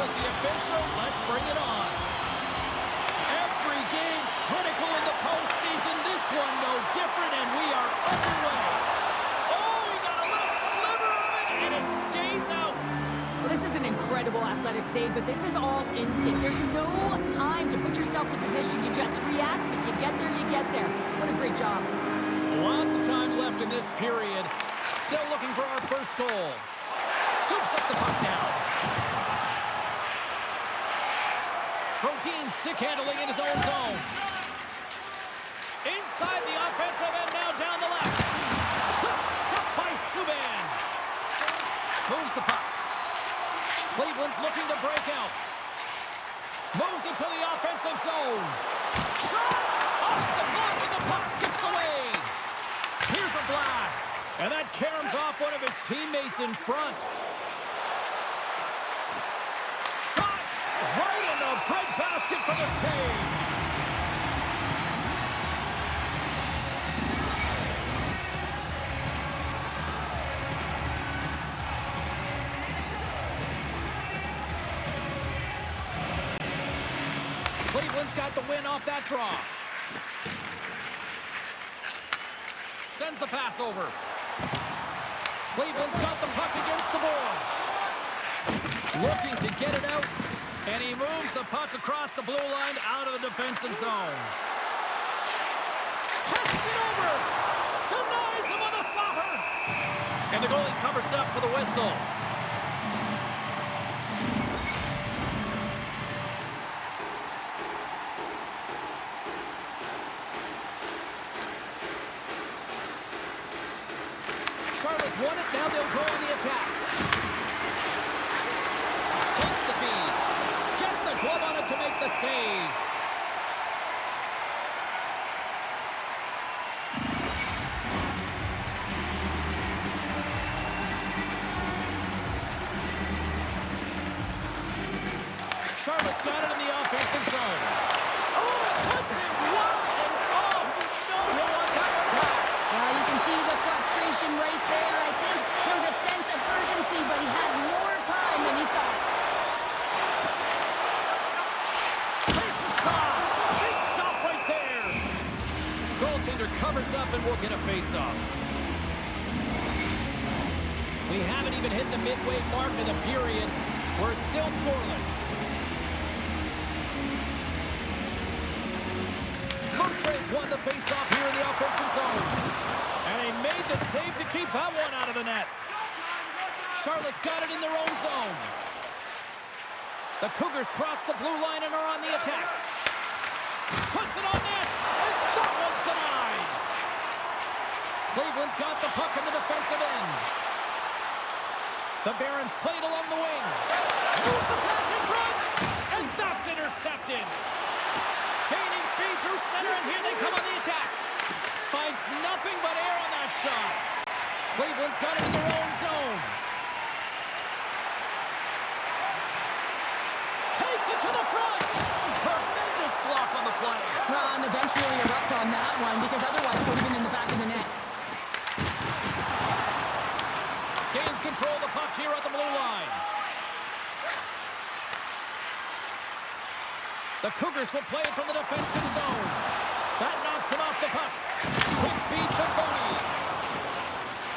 is the official. Let's bring it on. Every game critical in the postseason. This one no different, and we are underway. Oh, he got a little sliver of it, and it stays out. Well, this is an incredible athletic save, but this is all instinct. There's no time to put yourself in position. You just react. If you get there, you get there. What a great job. Lots of time left in this period. Still looking for our first goal. Scoops up the puck now. Froden stick handling in his own zone. Inside the offensive end, now down the left. Quick stop by Subban. Moves the puck. Cleveland's looking to break out. Moves into the offensive zone. Shot! Off the block and the puck skips away. Here's a blast. And that caroms off one of his teammates in front. Shot! Right in the breadbasket for the save. Cleveland's got the win off that draw. Sends the pass over. Cleveland's got the puck against the boards. Looking to get it out. And he moves the puck across the blue line out of the defensive zone. Passes it over. Denies him on the slapper. And the goalie covers up for the whistle. Charlotte's won it. Now they'll go on the attack. Takes the feed. Gets a glove on it to make the save. Charlotte's got it in the offensive zone. Oh, puts it wide, and oh, you know he'll want that one back. Well, you can see the frustration right there. I think there was a sense of urgency, but he had more time than he thought. Takes a shot. Big stop right there. Goaltender covers up and will get a face-off. We haven't even hit the midway mark of the period. We're still scoreless. Montreal's won the face-off here in the offensive zone. And he made the save to keep that one out of the net. Charlotte's got it in their own zone. The Cougars cross the blue line and are on the attack. Puts it on net, and that one's denied. Cleveland's got the puck in the defensive end. The Barons played along the wing. Moves the pass in front, and that's intercepted. Gaining speed through center, and here they come on the attack. Finds nothing but air on that shot. Cleveland's got it in their own zone. Takes it to the front. Tremendous block on the play. Well, and the bench really erupts on that one, because otherwise it would have been in the back of the net. Gains control of the puck here at the blue line. The Cougars will play it from the defensive zone. That knocks him off the puck. Quick feed to Froden.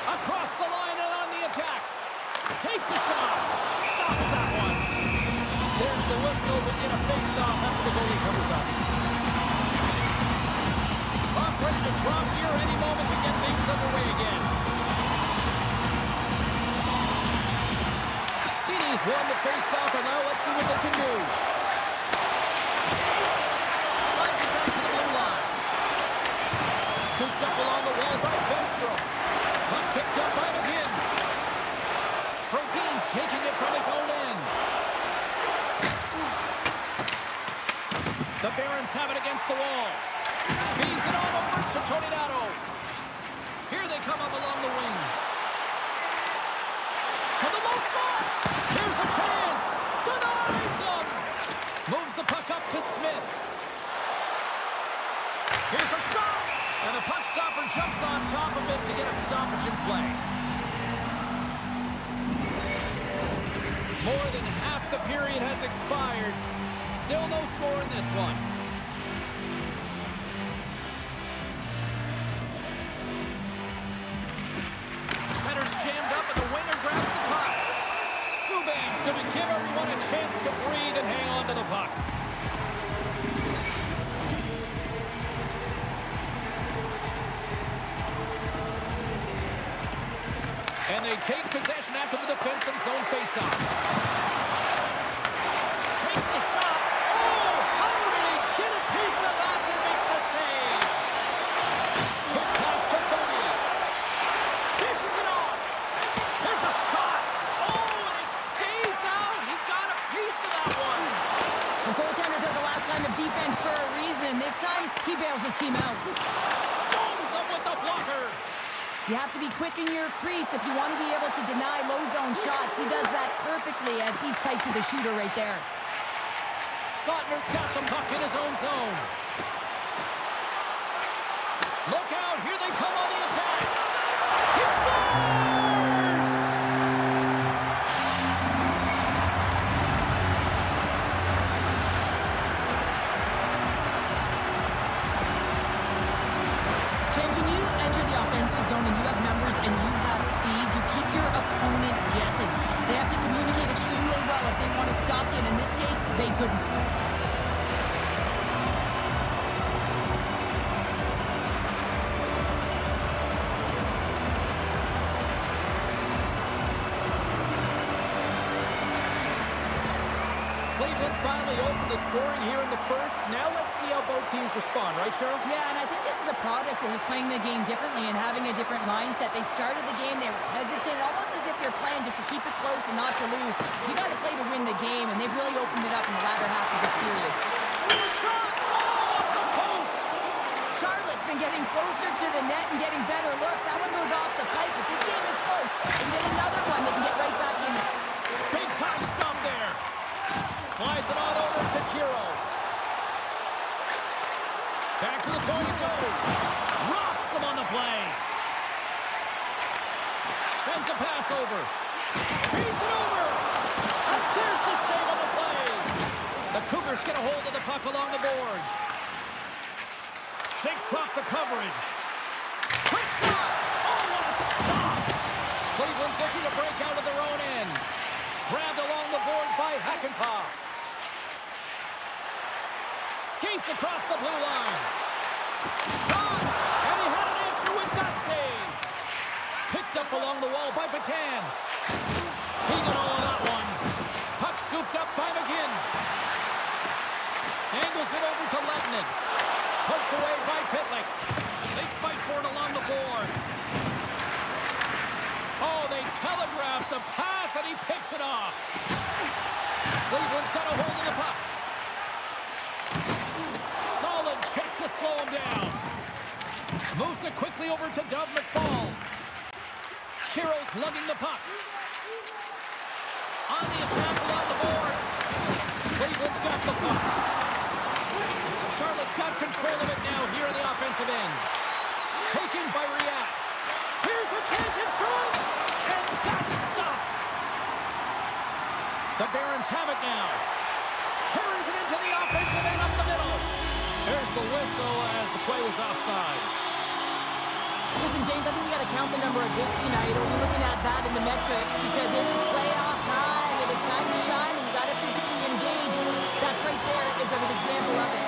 Across the line and on the attack. Takes a shot. Stops that one. There's the whistle, but in a face-off after the goalie covers up. Puck ready to drop here any moment to get things underway again. City's won the face-off, and now let's see what they can do. Slides it back to the blue line. Scooped up along the wall by Becker. Puck picked up by McGinn. Froden's taking it from his own end. The Barons have it against the wall. Feeds it on over to Tornado. Here they come up along the wing. To the low slot. Here's a chance. Denies him. Moves the puck up to Smith. Here's a shot. And the puck stopper jumps on top of it to get a stoppage in play. More than half half the period has expired. Still no score in this one. Center's jammed up and the winger grabs the puck. Subban's going to give everyone a chance to breathe and hang on to the puck. And they take possession after the defensive zone faceoff. Takes the shot. Oh, how did he get a piece of that to make the save? Quick pass to Froden. Dishes it off. There's a shot. Oh, and it stays out. He got a piece of that one. The goaltenders are the last line of defense for a reason. This time, he bails his team out. Stones him with the blocker. You have to be quick in your crease if you want to be able to deny low zone shots. He does that perfectly as he's tight to the shooter right there. Sotner's got the puck in his own zone. Look out, here they come on the attack. He scores! James, when you enter the offensive zone and you have numbers and you have speed, you keep your opponent guessing. They have to communicate extremely well if they want to stop you, and in this case, they couldn't. Cleveland's finally opened the scoring here in the first. Now let's see how both teams respond, right, Cheryl? Yeah, and I think this is a product of just playing the game differently and having a different mindset. They started the game, they were hesitant, almost as if you're playing just to keep it close and not to lose. You got to play to win the game, and they've really opened it up in the latter half of this period. Shot! Oh, off the post! Charlotte's been getting closer to the net and getting better looks. That one goes off the pipe, but this game is close. And get another one, they can get right back in it. Big time stump there. Slides it on over to Kero. Back to the point it goes. Rocks him on the play. Sends a pass over. Feeds it over. And there's the save on the play. The Cougars get a hold of the puck along the boards. Shakes off the coverage. Quick shot. Oh, what a stop. Cleveland's looking to break out of their own end. Grabbed along the boards by Hackenpah. Skates across the blue line. Shot! And he had an answer with that save. Picked up along the wall by Petan. He got all of that one. Puck scooped up by McGinn. Angles it over to Lebanon. Poked away by Pitlick. They fight for it along the boards. Oh, they telegraphed the pass and he picks it off. Cleveland's got a hold of the puck. Solid check to slow him down. Moves it quickly over to Dunlap Falls. Kero's lugging the puck. On the attack along the boards. Cleveland's got the puck. Charlotte's got control of it now here in the offensive end. Taken by Riat. Here's a chance in front. And that's stopped. The Barons have it now. Carries it into the offensive end up the middle. There's the whistle as the play was offside. Listen, James, I think we got to count the number of hits tonight. We'll be looking at that in the metrics because it is playoff time. It is time to shine, and you got to physically engage. That's right there is an example of it.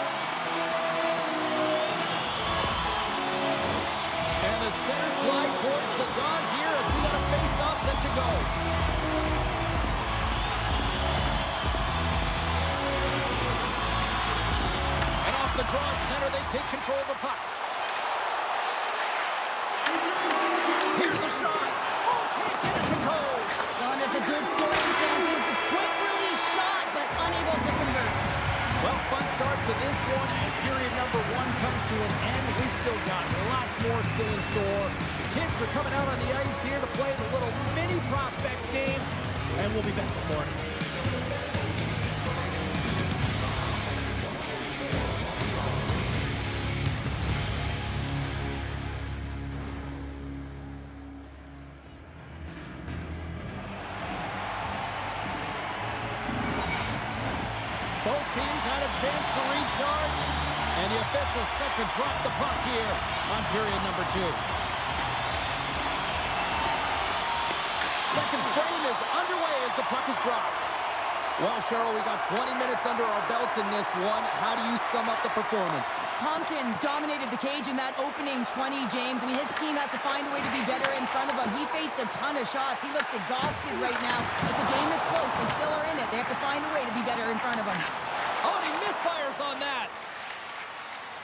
And the centers glide towards the dot here as we got a face-off set to go. And off the draw at center, they take control of the puck. Here's a shot. Oh, can't get it to go. Well, and it's a good scoring chance. It's a quick release shot, but unable to convert. Well, fun start to this one as period number one comes to an end. We've still got lots more still in store. Kids are coming out on the ice here to play the little mini prospects game, and we'll be back in the morning. Both teams had a chance to recharge, and the officials set to drop the puck here on period number 2. Second frame is underway as the puck is dropped. Well, Cheryl, we got 20 minutes under our belts in this one. How do you sum up the performance? Tompkins dominated the cage in that opening 20, James. I mean, his team has to find a way to be better in front of him. He faced a ton of shots. He looks exhausted right now, but the game is close. They still are in it. They have to find a way to be better in front of him. Oh, and he misfires on that.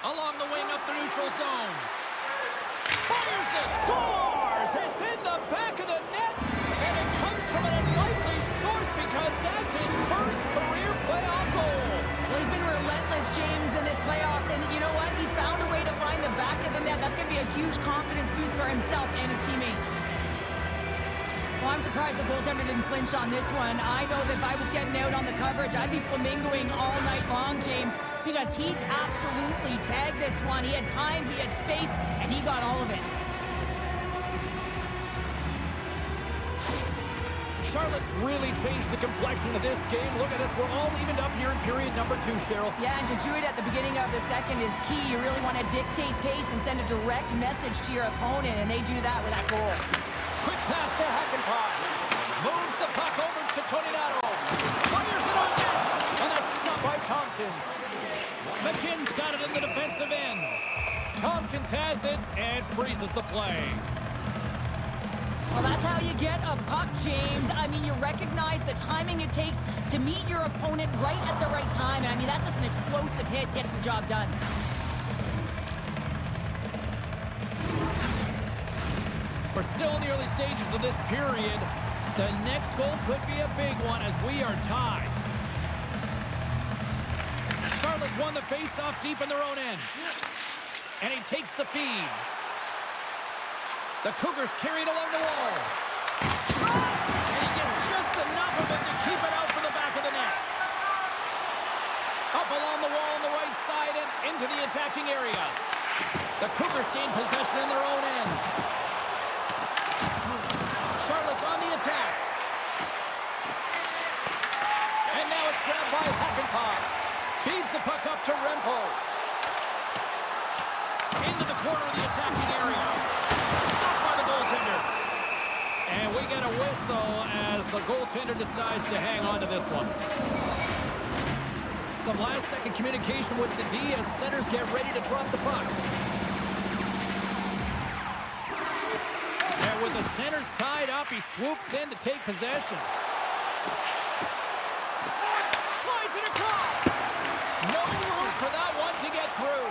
Along the wing up the neutral zone. Fires it! Scores! It's in the back of the net, and it comes from an unlikely source because that's his first career playoff goal. Well, he's been relentless, James, in this playoffs, and you know what? He's found a way to find the back of the net. That's going to be a huge confidence boost for himself and his teammates. Well, I'm surprised the goaltender didn't clinch on this one. I know that if I was getting out on the coverage, I'd be flamingoing all night long, James, because he's absolutely tagged this one. He had time, he had space, and he got all of it. Charlotte's really changed the complexion of this game. Look at this. We're all evened up here in period number 2, Cheryl. Yeah, and to do it at the beginning of the second is key. You really want to dictate pace and send a direct message to your opponent, and they do that with that goal. Quick pass to Hackenpot. Moves the puck over to Toninato. Fires it on net. And that's stopped by Tompkins. McGinn's got it in the defensive end. Tompkins has it and freezes the play. Well, that's how you get a puck, James. I mean, you recognize the timing it takes to meet your opponent right at the right time. And I mean, that's just an explosive hit, gets the job done. We're still in the early stages of this period. The next goal could be a big one as we are tied. Charlotte's won the face-off deep in their own end. And he takes the feed. The Cougars carry it along the wall. And he gets just enough of it to keep it out from the back of the net. Up along the wall on the right side and into the attacking area. The Cougars gain possession in their own end. Charlotte's on the attack. And now it's grabbed by Hackenpot. Feeds the puck up to Rempo. Into the corner of the attacking area. Stopped by the goaltender. And we get a whistle as the goaltender decides to hang on to this one. Some last-second communication with the D as centers get ready to drop the puck. And with the centers tied up, he swoops in to take possession. Slides it across. No room for that one to get through.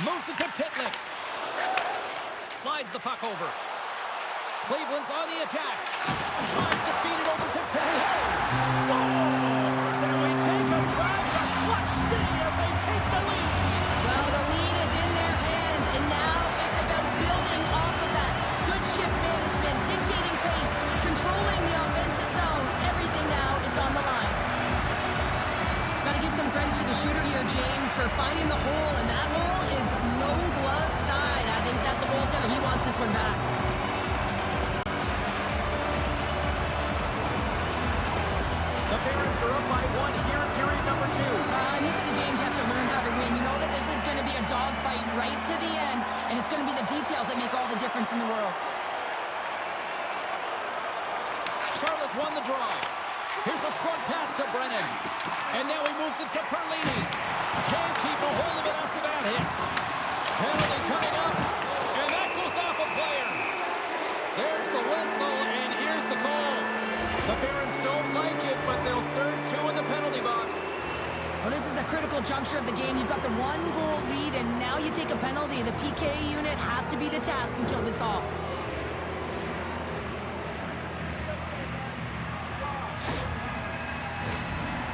Moves it to Pitlick. Slides the puck over. Cleveland's on the attack. Tries to feed it over to Pitlick. Scores! And we take a drive to Clutch City as they take the lead. Well, the lead is in their hands, and now it's about building off of that. Good shift management, dictating pace, controlling the offensive zone. Everything now is on the line. Got to give some credit to the shooter here, James, for finding the hole, and that hole is no glove side. I think that the goaltender, he wants this one back. The Barons are up by 1 here in period number 2. And these are the games you have to learn how to win. You know that this is going to be a dogfight right to the end, and it's going to be the details that make all the difference in the world. Charlotte's won the draw. Here's a short pass to Brennan. And now he moves it to Perlini. Can't keep a hold of it after that hit. Penalty coming up, and that goes off a player. There's the whistle, and here's the call. The Barons don't like it, but they'll serve 2 in the penalty box. Well, this is a critical juncture of the game. You've got the 1-goal lead, and now you take a penalty. The PK unit has to be the task and kill this off.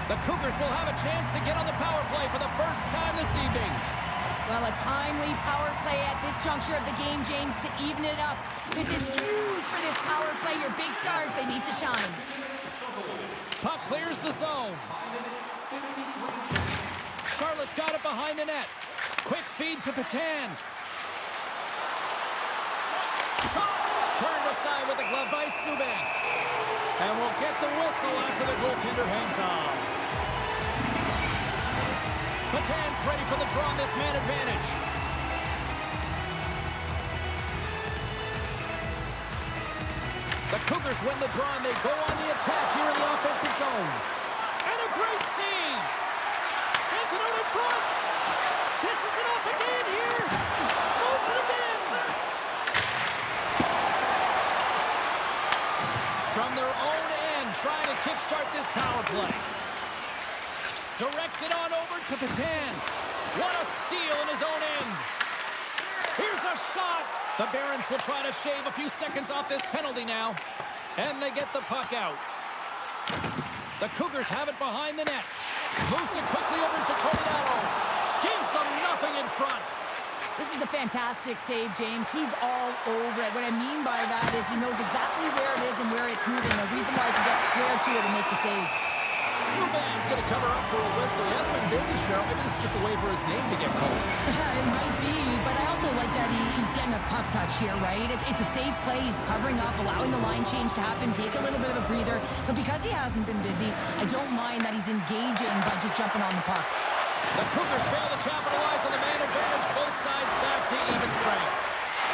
The Cougars will have a chance to get on the power play for the first time this evening. Well, a timely power play at this juncture of the game, James, to even it up. This is huge for this power play. Your big stars, they need to shine. Puck clears the zone. Charlotte's got it behind the net. Quick feed to Petan. Shot! Turned aside with a glove by Subban. And we'll get the whistle after the goaltender hangs on. Petan's ready for the draw on this man advantage. The Cougars win the draw, and they go on the attack here in the offensive zone. And a great save. Sends it out in front. Dishes it off again here. Moves it again. From their own end, trying to kickstart this power play. Directs it on over to Petan. What a steal in his own end. Here's a shot. The Barons will try to shave a few seconds off this penalty now. And they get the puck out. The Cougars have it behind the net. Moves it quickly over to Rodrigo. Gives them nothing in front. This is a fantastic save, James. He's all over it. What I mean by that is he knows exactly where it is and where it's moving. The reason why he can get square to it and make the save. Subban's going to cover up for a whistle. He hasn't been busy, Cheryl. Maybe this is just a way for his name to get called. It might be, but I also like that he's getting a puck touch here, right? It's a safe play. He's covering up, allowing the line change to happen, take a little bit of a breather. But because he hasn't been busy, I don't mind that he's engaging by just jumping on the puck. The Cougars fail to capitalize on the man advantage. Both sides back to even strength.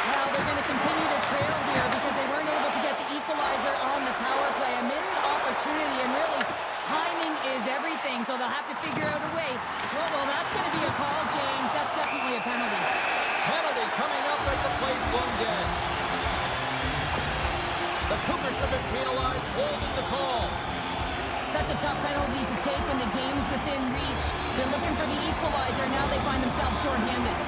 Well, they're going to continue to trail here because they weren't able to get the equalizer on the power play. A missed opportunity, and really, timing is everything, so they'll have to figure out a way. Well, that's going to be a call, James. That's definitely a penalty. Penalty coming up as the play's blown dead. The Cougars have been penalized, holding the call. Such a tough penalty to take when the game's within reach. They're looking for the equalizer. Now they find themselves shorthanded.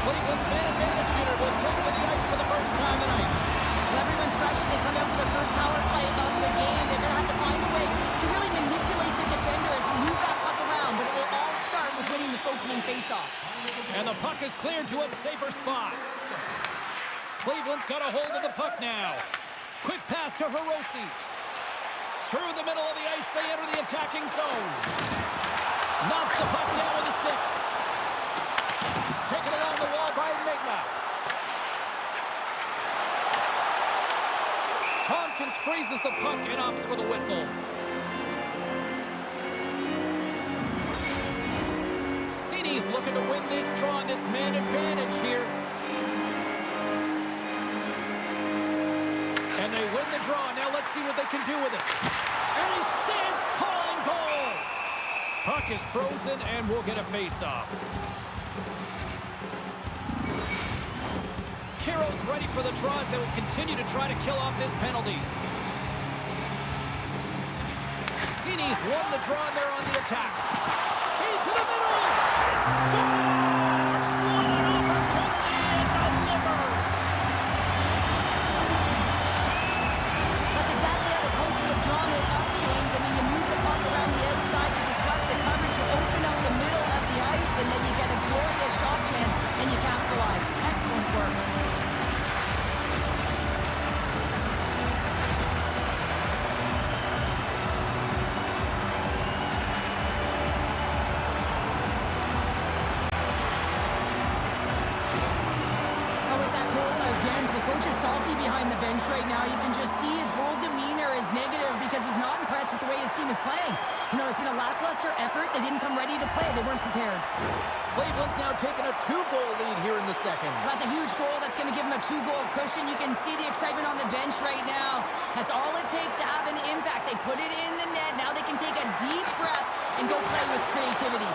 Cleveland's man advantage unit will take to the ice for the first time tonight. Well, everyone's fresh as they come out for their first power play of the game. They're going to have to find a way to really manipulate the defenders, move that puck around, but it will all start with winning the opening faceoff. And the puck is cleared to a safer spot. Cleveland's got a hold of the puck now. Quick pass to Hiroshi. Through the middle of the ice, they enter the attacking zone. Knocks the puck down with a stick. Taken along the wall by Enigma. Tompkins freezes the puck and opts for the whistle. Cini's looking to win this draw on this man advantage here. And they win the draw. Now let's see what they can do with it. And he stands tall in goal. Puck is frozen and we'll get a face-off. Kero's ready for the draws. They will continue to try to kill off this penalty. Cini's won the draw and they're on the attack. Feed to the middle. And scores! What an opportunity and delivers! That's exactly how the coach would have drawn it up, James. I mean, you move the puck around the outside to disrupt the coverage, you open up the middle of the ice, and then you get a glorious shot chance, and you capitalize. Excellent work. Right now, you can just see his whole demeanor is negative because he's not impressed with the way his team is playing. You know, it's been a lackluster effort. They didn't come ready to play. They weren't prepared. Cleveland's now taking a 2-goal lead here in the second. That's a huge goal. That's going to give him a 2-goal cushion. You can see the excitement on the bench right now. That's all it takes to have an impact. They put it in the net. Now they can take a deep breath and go play with creativity.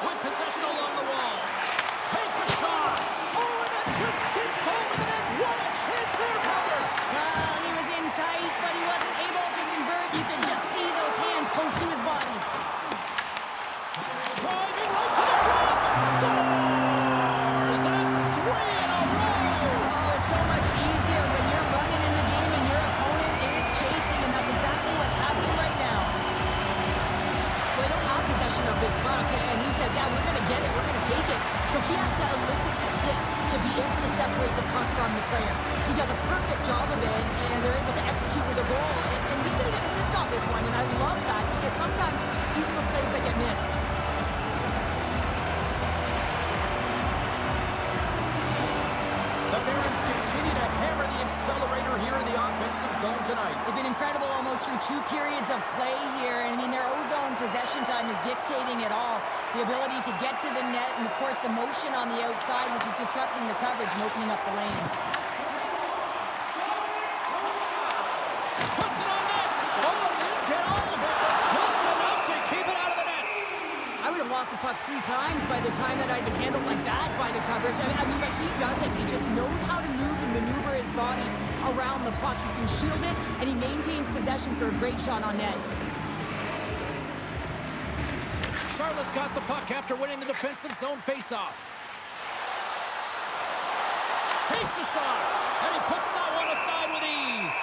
With possession along the wall. Takes a shot. Oh, and then just skips home in the net. What a chance there, Becker. Well, he was in tight, but he wasn't able to convert. You can just see those hands close to his body. Driving right to the front. Scores! That's 3 in a row. Oh, it's so much easier when you're running in the game and your opponent is chasing, and that's exactly what's happening right now. Well, they don't have possession of this puck, and he says, yeah, we're going to get it, we're going to take it. So he has to elicit the hit to be able to separate the puck from the player. He does a perfect job of it, and they're able to execute with a goal. And he's going to get an assist on this one, and I love that because sometimes these are the plays that get missed. The Barons continue to hammer the accelerator here in the offensive zone tonight. They've been incredible almost through 2 periods of play here. And I mean, their O-zone possession time is dictating it all. The ability to get to the net and, of course, the motion on the outside, which is disrupting the coverage and opening up the lanes. Puts it on net. Oh, he didn't get all of it, but just enough to keep it out of the net. I would have lost the puck 3 times by the time that I'd been handled like that by the coverage. I mean, but he doesn't. He just knows how to move and maneuver his body around the puck. He can shield it, and he maintains possession for a great shot on net. Charlotte's got the puck after winning the defensive zone faceoff. Takes a shot, and he puts that one aside with ease.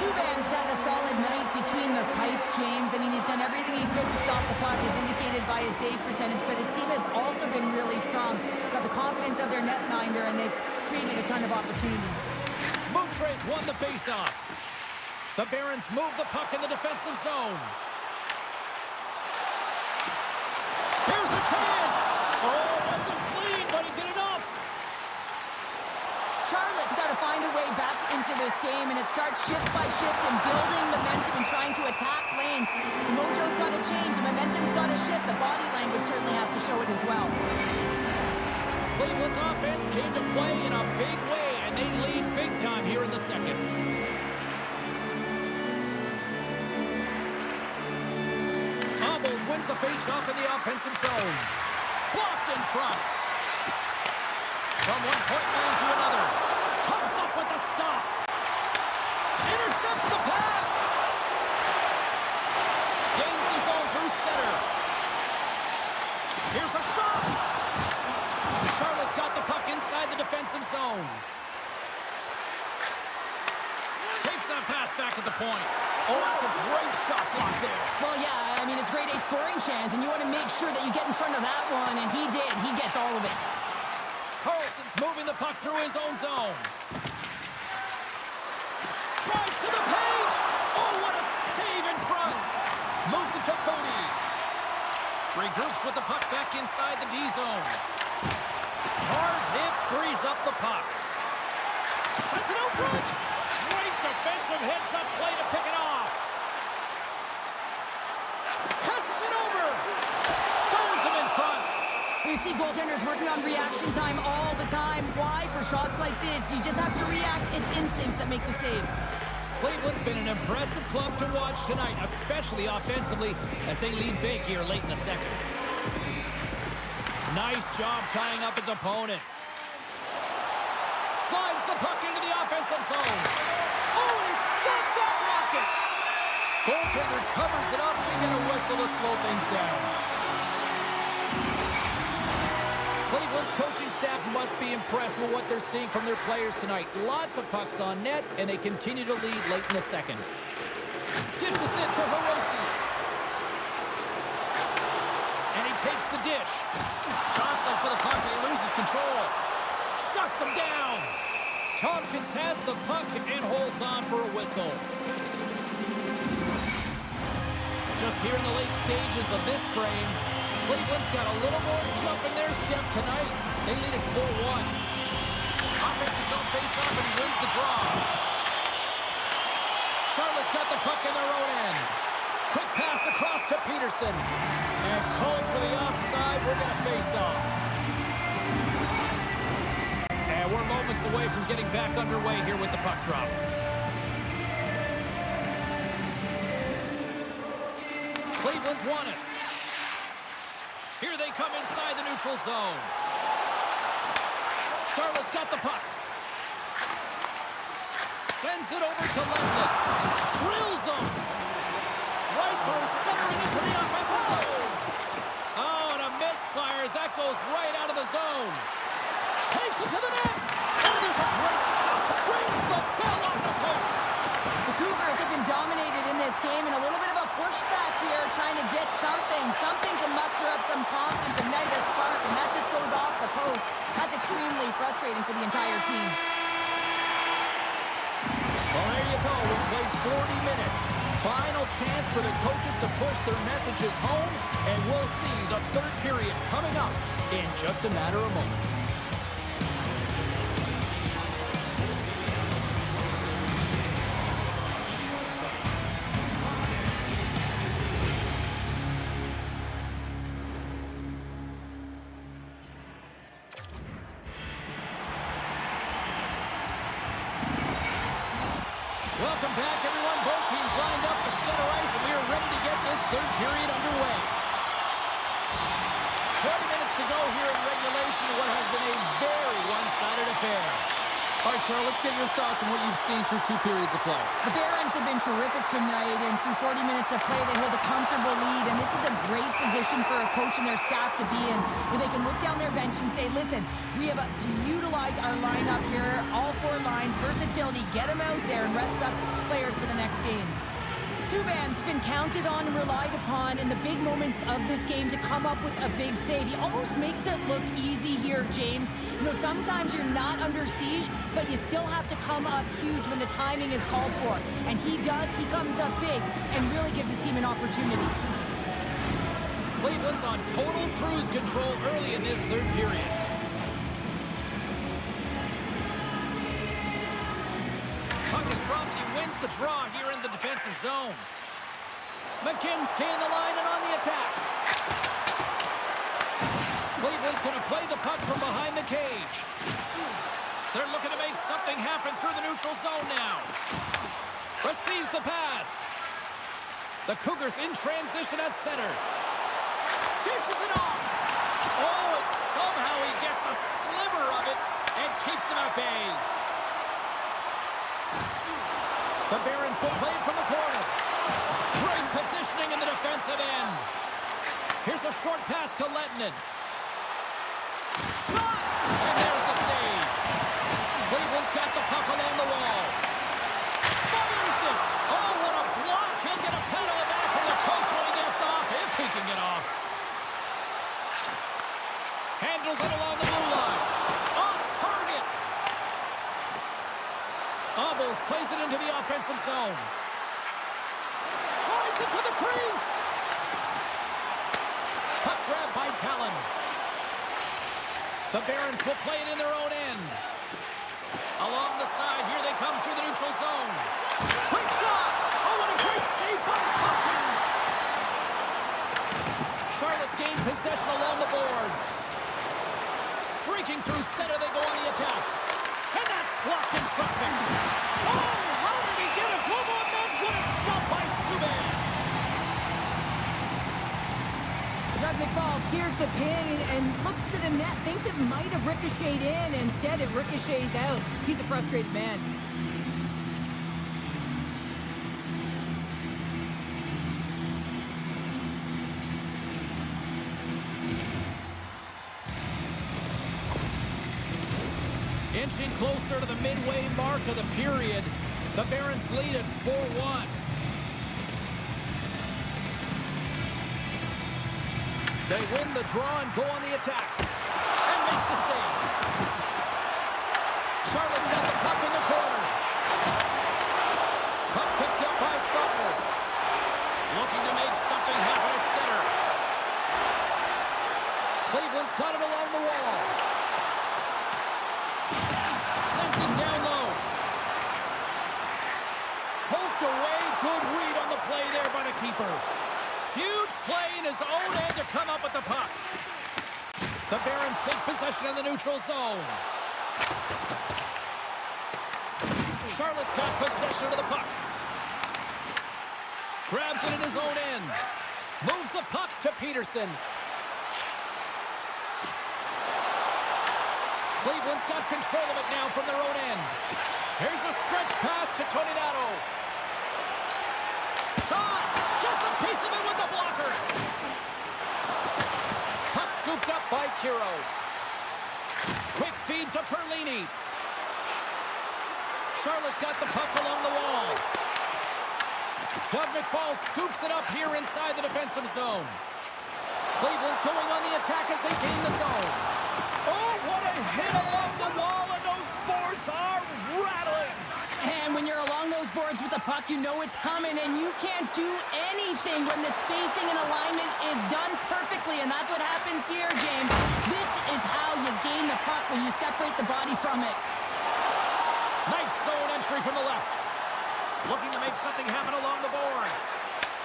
Subban's had a solid night between the pipes, James. I mean, he's done everything he could to stop the puck, as indicated by his save percentage, but his team has also been really strong. Got the confidence of their netminder, and they've created a ton of opportunities. Moutre's won the faceoff. The Barons move the puck in the defensive zone. Here's a chance! Oh, wasn't clean, but he did enough! Charlotte's got to find a way back into this game, and it starts shift by shift and building momentum and trying to attack lanes. The mojo's got to change. The momentum's got to shift. The body language certainly has to show it as well. Cleveland's offense came to play in a big way, and they lead big time here in the second. Abols wins the faceoff in the offensive zone. Blocked in front. From one point man to another. Comes up with the stop. Intercepts the pass. Gains the zone through center. Here's a shot. Charlotte's got the puck inside the defensive zone. Takes that pass back at the point. Oh, that's a great shot block there. Well, yeah, I mean, it's grade A scoring chance, and you want to make sure that you get in front of that one, and he did. He gets all of it. Carlson's moving the puck through his own zone. Drives to the paint. Oh, what a save in front. Moves it to Froden. Regroups with the puck back inside the D zone. Hard hit frees up the puck. Sends it out front. Great defensive heads-up play to pick it off. Passes it over. Stones him in front. We see goaltenders working on reaction time all the time. Why? For shots like this, you just have to react. It's instincts that make the save. Cleveland's been an impressive club to watch tonight, especially offensively, as they lead big here late in the second. Nice job tying up his opponent. Slides the puck into the offensive zone. Oh, and he stopped that rocket! Goaltender covers it up. We get a whistle to slow things down. Cleveland's coaching staff must be impressed with what they're seeing from their players tonight. Lots of pucks on net, and they continue to lead late in the second. Dishes it to Hiroshi. And he takes the dish. Jostling for the puck, and he loses control. Shuts him down. Tompkins has the puck and holds on for a whistle. Just here in the late stages of this frame, Cleveland's got a little more jump in their step tonight. They lead it 4-1. Offense's own face-off, and he wins the draw. Charlotte's got the puck in their own end. Quick pass across to Peterson. And called for the offside. We're going to face off. And we're moments away from getting back underway here with the puck drop. Cleveland's won it. Here they come inside the neutral zone. Charlotte's got the puck. Sends it over to Lefton. Drills him. Right through center and into the offensive zone. Oh, and a misfire as that goes right out of the zone. Takes it to the net. Oh, there's a great stop. Rings the bell off the post. The Cougars have been dominated in this game, and a little bit of a pushback here, trying to get something to muster up some confidence, ignite a spark, and that just goes off the post. That's extremely frustrating for the entire team. Well, there you go. We played 40 minutes. Final chance for the coaches to push their messages home, and we'll see the third period coming up in just a matter of moments. Welcome back, everyone. Both teams lined up at center ice, and we are ready to get this third period underway. 20 minutes to go here in regulation, what has been a very one-sided affair. All right, Charles, let's get your thoughts on what you've seen through 2 periods of play. The Barons have been terrific tonight, and through 40 minutes of play, they hold a comfortable lead, and this is a great position for a coach and their staff to be in, where they can look down their bench and say, listen, we have to utilize our lineup here, all 4 lines, versatility, get them out there and rest up players for the next game. Subban's been counted on and relied upon in the big moments of this game to come up with a big save. He almost makes it look easy here, James. You know, sometimes you're not under siege, but you still have to come up huge when the timing is called for. And he does. He comes up big and really gives his team an opportunity. Cleveland's on total cruise control early in this third period. Puck is dropped and he wins the draw here in the defensive zone. McGinn's gained the line and on the attack. Cleveland's going to play the puck from behind the cage. They're looking to make something happen through the neutral zone now. Receives the pass. The Cougars in transition at center. Dishes it off. Oh, and somehow he gets a sliver of it and keeps him at bay. The Barons will play it from the corner. Great positioning in the defensive end. Here's a short pass to Lettinen. Shot! And there's the save. Cleveland's got the puck along the wall. Fires it! Oh, what a block! He'll get a pat on the back from the coach when he gets off, if he can get off. Handles it along the blue line. Off target! Abols plays it into the offensive zone. Drives it to the crease. Puck grab by Talon. The Barons will play it in their own end. Along the side, here they come through the neutral zone. Quick shot! Oh, what a great save by Tompkins! Charlotte's gained possession along the boards. Streaking through center, they go on the attack. And that's blocked in traffic. Oh, how did he get a glove on that? What a stop by Subban. Doug McFalls hears the pin and looks to the net, thinks it might have ricocheted in. Instead, it ricochets out. He's a frustrated man. Inching closer to the midway mark of the period, the Barons lead at 4-1. They win the draw and go on the attack. And makes the save. Charlotte's got the puck in the corner. Puck picked up by Sutton. Looking to make something happen at center. Cleveland's got it along the wall. Sends it down low. Poked away. Good read on the play there by the keeper. Huge play in his own end to come up with the puck. The Barons take possession in the neutral zone. Charlotte's got possession of the puck. Grabs it in his own end. Moves the puck to Peterson. Cleveland's got control of it now from their own end. Here's a stretch pass to Toninato. Shot! Gets a piece of it with the blocker. Puck scooped up by Kero. Quick feed to Perlini. Charlotte's got the puck along the wall. Doug McFall scoops it up here inside the defensive zone. Cleveland's going on the attack as they gain the zone. Oh, what a hit along the wall, and those boards are rattling. And when you're along those boards with the puck, you know it's coming, and you can't do anything when the spacing and alignment is done perfectly, and that's what happens here, James. This is how you gain the puck, when you separate the body from it. Nice zone entry from the left. Looking to make something happen along the boards.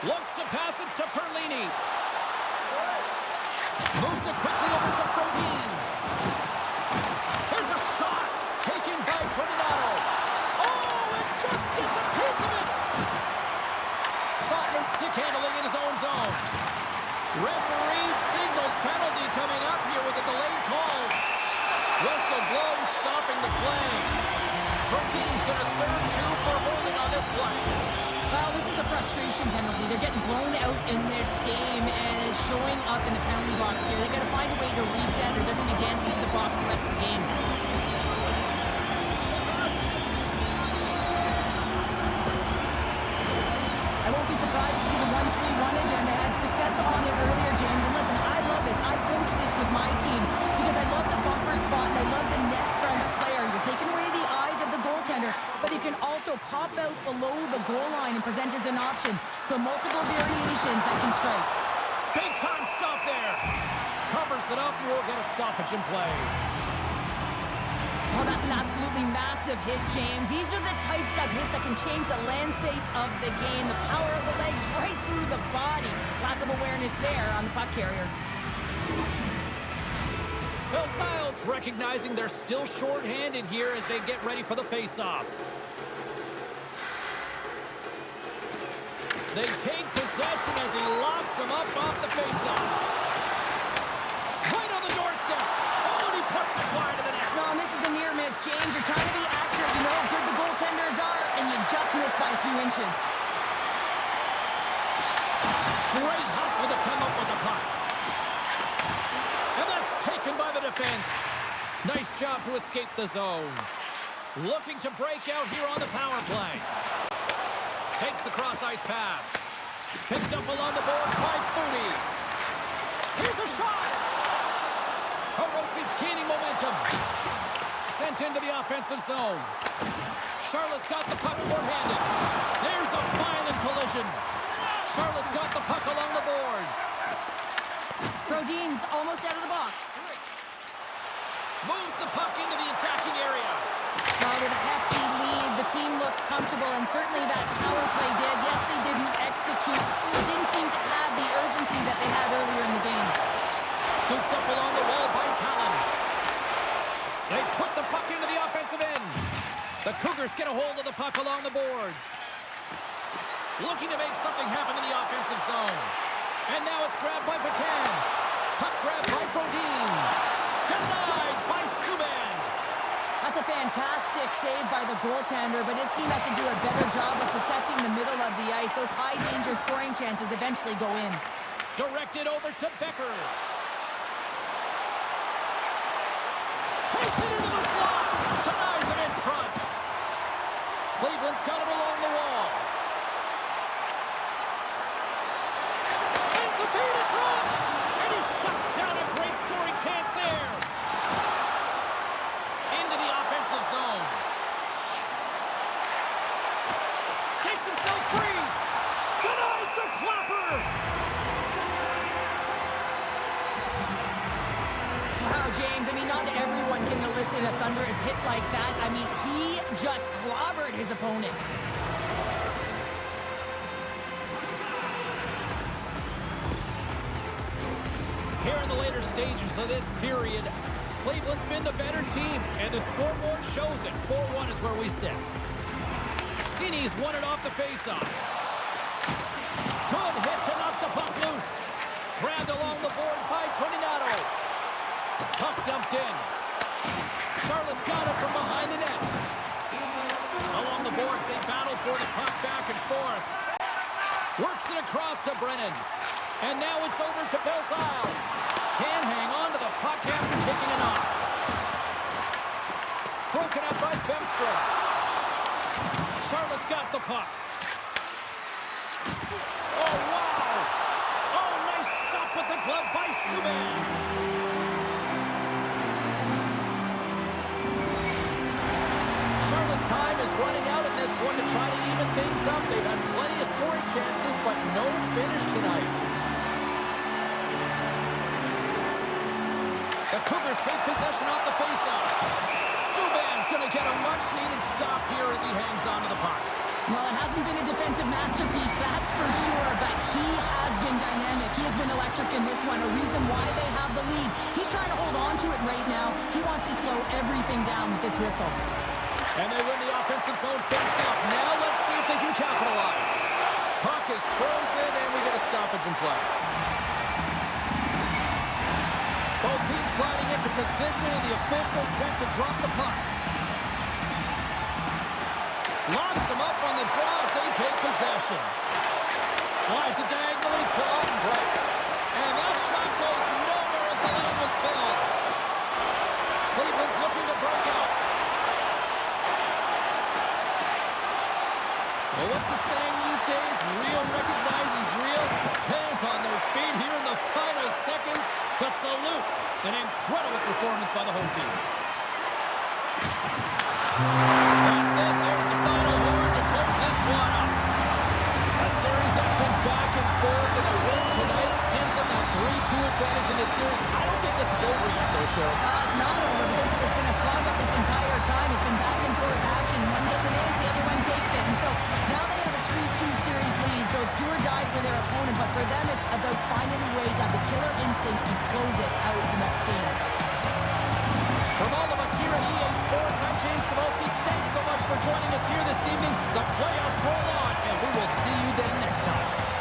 Looks to pass it to Perlini. Moves it quickly over to Froden. Here's a shot taken by Toninato. Oh, it just gets a piece Referee signals penalty coming up here with a delayed call. Whistle blows, stopping the play. Froden's going to serve two for holding on this play. Well, this is a frustration penalty. They're getting blown out in this game, and it's showing up in the penalty box here. They got to find a way to reset, or they're going to be dancing to the box the rest of the game. I won't be surprised to see the 1-3-1 again. They had success on it earlier, James. And listen, I love this. I coach this with my team because I love the bumper spot and I love the net front player. You're taking away the eyes of the goaltender, but you can also pop out below the goal line and present as an option. So multiple variations that can strike. Big time stop there. Covers it up and we'll get a stoppage in play. Oh, that's an absolutely massive hit, James. These are the types of hits that can change the landscape of the game. The power of the legs right through the body. Lack of awareness there on the puck carrier. Belzile's recognizing they're still short-handed here as they get ready for the face-off. They take possession as he locks him up off the face-off. Right on the doorstep. Oh, and he puts it wide of the net. No, and this is a near miss, James. You're trying to be accurate. You know how good the goaltenders are, and you just missed by a few inches. Great hustle to come up with the puck. And that's taken by the defense. Nice job to escape the zone. Looking to break out here on the power play. Takes the cross-ice pass. Picked up along the boards by Moody. Here's a shot. Hiroshi's gaining momentum. Sent into the offensive zone. Charlotte's got the puck short-handed. There's a violent collision. Charlotte's got the puck along the boards. Froden's almost out of the box. Moves the puck into the attacking area. With a hefty lead, the team looks comfortable, and certainly that power play did. Yes, they didn't execute. It didn't seem to have the urgency that they had earlier in the game. Scooped up along the wall by Talon. They put the puck into the offensive end. The Cougars get a hold of the puck along the boards. Looking to make something happen in the offensive zone. And now it's grabbed by Petan. Puck grabbed by Froden. Denied by Subban. That's a fantastic save by the goaltender, but his team has to do a better job of protecting the middle of the ice. Those high-danger scoring chances eventually go in. Directed over to Becker. Takes it into the slot. Denies him in front. Cleveland's got him along the wall. Sends the feed in front. And he shuts down a great scoring chance there. Into the offensive zone. Takes himself free. Denies the clapper. Wow, James, I mean, not everyone can elicit a thunderous hit like that. I mean, he just clobbered his opponent. Here in the later stages of this period, Cleveland's been the better team, and the scoreboard shows it. 4-1 is where we sit. Cini's won it off the faceoff. Good hit to knock the puck loose. Grabbed along the boards by Tornado. Puck dumped in. Charlotte's got it from behind the net. Along the boards, they battle for the puck back and forth. Works it across to Brennan. And now it's over to Belzile. Can't hang on to the puck after taking a knock. Broken up by Bemstra. Charlotte's got the puck. Oh, wow! Oh, nice stop with the glove by Subban. Charlotte's time is running out in this one to try to even things up. They've had plenty of scoring chances, but no finish tonight. The Cougars take possession off the faceoff. Subban's going to get a much-needed stop here as he hangs onto the puck. Well, it hasn't been a defensive masterpiece, that's for sure, but he has been dynamic. He has been electric in this one, a reason why they have the lead. He's trying to hold on to it right now. He wants to slow everything down with this whistle. And they win the offensive zone face-off. Now let's see if they can capitalize. Puck is frozen, and we get a stoppage in play. Both teams gliding into position, and the official set to drop the puck. Locks them up on the draw as they take possession. Slides it diagonally to Brent. And that shot goes nowhere as the lane was filled. Cleveland's looking to break out. Well, what's the saying these days? Real recognizes real. Fans on their feet here in the final seconds to salute an incredible performance by the home team. That's it. There's the final horn to close this one up. A series that's been back and forth, and a win tonight gives them that 3-2 advantage in this series. I don't think this is over yet, though, Cheryl. It's not over because it's just been a slog-up this entire time. It's been back and forth action. One gets an inch, the other one takes it. And so now they have a 3-2 series lead. So it's do or die for their opponent. But for them, it's about finding a way to have the killer instinct and close it out the next game. From all of us here at EA Sports, I'm James Cebulski. Thanks so much for joining us here this evening. The playoffs roll on, and we will see you then next time.